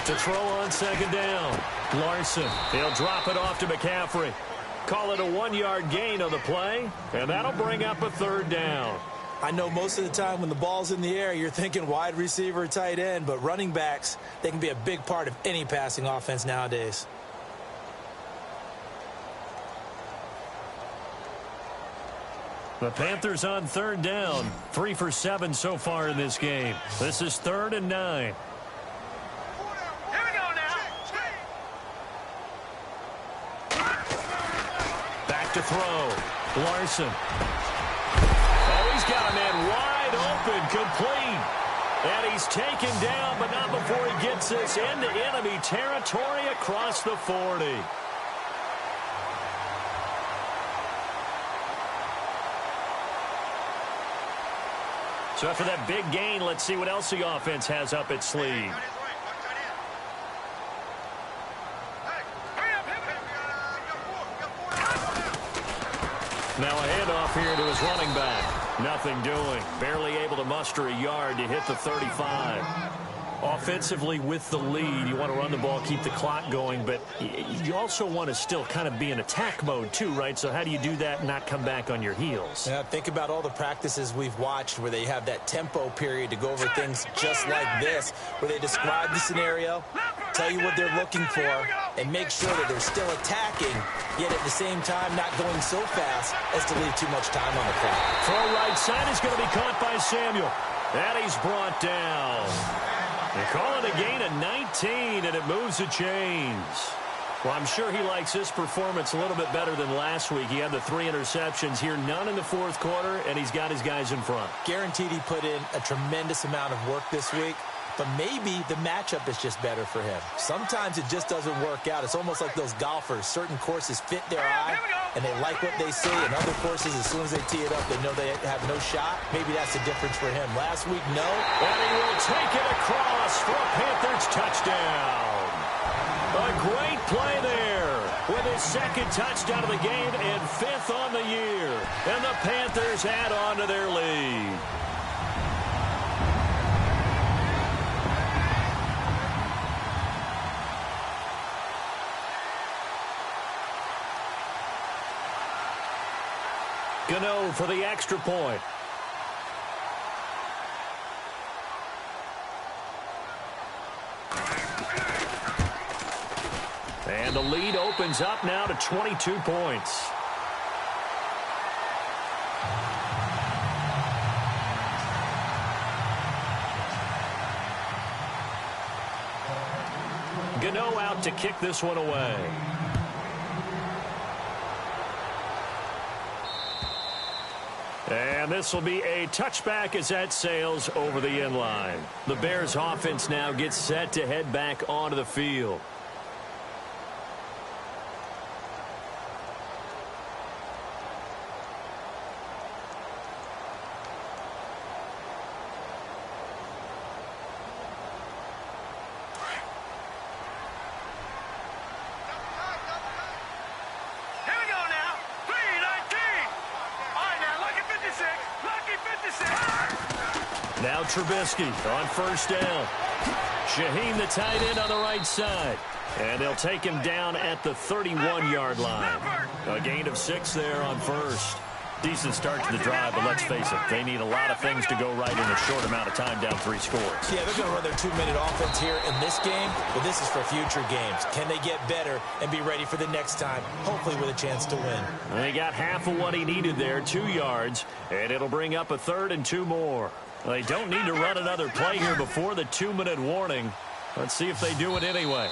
To throw on second down. Larson. He'll drop it off to McCaffrey. Call it a 1-yard gain on the play, and that'll bring up a third down. I know most of the time when the ball's in the air, you're thinking wide receiver, tight end, but running backs, they can be a big part of any passing offense nowadays. The Panthers on third down. 3 for 7 so far in this game. This is 3rd and 9. To throw. Larson. Oh, he's got a man wide open, complete. And he's taken down, but not before he gets this into enemy territory across the 40. So after that big gain, let's see what else the offense has up its sleeve. Now a handoff here to his running back. Nothing doing. Barely able to muster a yard to hit the 35. Offensively with the lead, you want to run the ball, keep the clock going, but you also want to still kind of be in attack mode too, right? So how do you do that and not come back on your heels? Yeah, think about all the practices we've watched where they have that tempo period to go over things just like this, where they describe the scenario, tell you what they're looking for, and make sure that they're still attacking, yet at the same time not going so fast as to leave too much time on the clock. Throw right side is going to be caught by Samuel. And he's brought down. They call it a gain of 19, and it moves the chains. Well, I'm sure he likes this performance a little bit better than last week. He had the 3 interceptions here, none in the fourth quarter, and he's got his guys in front. Guaranteed he put in a tremendous amount of work this week, but maybe the matchup is just better for him. Sometimes it just doesn't work out. It's almost like those golfers. Certain courses fit their eye, and they like what they see. And other courses, as soon as they tee it up, they know they have no shot. Maybe that's the difference for him. Last week, no. And he will take it across for a Panthers touchdown. A great play there with his 2nd touchdown of the game and 5th on the year. And the Panthers add on to their lead. Gano for the extra point. And the lead opens up now to 22 points. Gano out to kick this one away. And this will be a touchback as that sails over the end line. The Bears offense now gets set to head back onto the field. Now Trubisky on first down. Shaheen, the tight end, on the right side. And they'll take him down at the 31-yard line. A gain of 6 there on first. Decent start to the drive, but let's face it, they need a lot of things to go right in a short amount of time, down 3 scores. Yeah, they're going to run their 2-minute offense here in this game, but this is for future games. Can they get better and be ready for the next time, hopefully with a chance to win? And he got half of what he needed there, 2 yards, and it'll bring up a 3rd and 2 more. They don't need to run another play here before the 2-minute warning. Let's see if they do it anyway.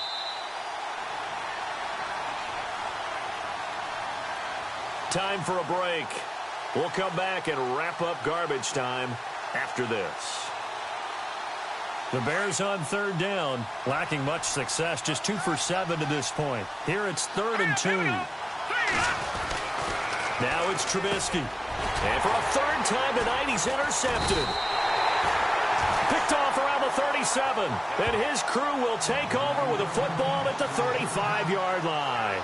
Time for a break. We'll come back and wrap up garbage time after this. The Bears on third down, lacking much success, just 2 for 7 to this point. Here it's 3rd and 2. Now it's Trubisky. And for a 3rd time tonight, he's intercepted. Picked off around the 37. And his crew will take over with a football at the 35-yard line.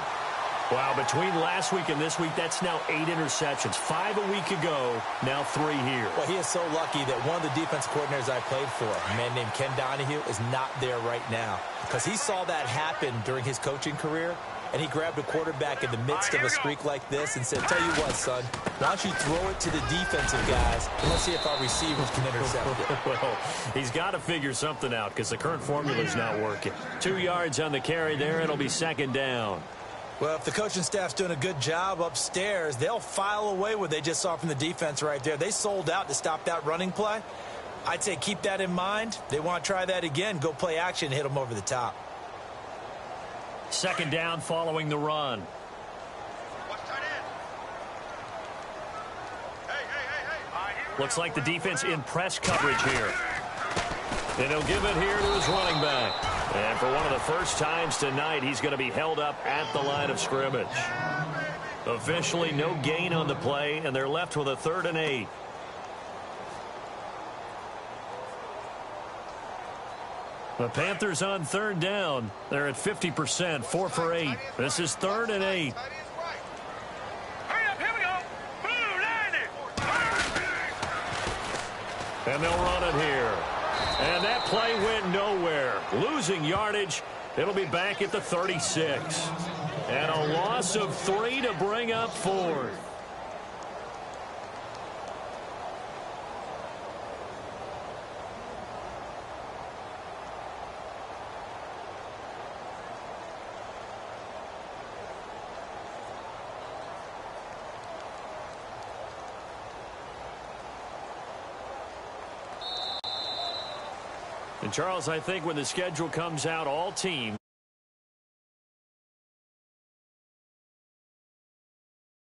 Wow, between last week and this week, that's now 8 interceptions. 5 a week ago, now 3 here. Well, he is so lucky that one of the defense coordinators I played for, a man named Ken Donahue, is not there right now. Because he saw that happen during his coaching career, and he grabbed a quarterback in the midst of a streak like this and said, tell you what, son, why don't you throw it to the defensive guys, and let's see if our receivers can intercept it. Well, he's got to figure something out because the current formula is not working. 2 yards on the carry there. It'll be 2nd down. Well, if the coaching staff's doing a good job upstairs, they'll file away what they just saw from the defense right there. They sold out to stop that running play. I'd say keep that in mind. They want to try that again. Go play action and hit them over the top. 2nd down following the run. Looks like the defense in press coverage here. And he'll give it here to his running back. And for one of the first times tonight, he's going to be held up at the line of scrimmage. Officially no gain on the play, and they're left with a 3rd and 8. The Panthers on 3rd down. They're at 50%, 4 for 8. This is 3rd and 8. Hurry up, here we go. Blue 90. And they'll run it here. And that play went nowhere. Losing yardage. It'll be back at the 36. And a loss of 3 to bring up 4th. And Charles, I think when the schedule comes out, all teams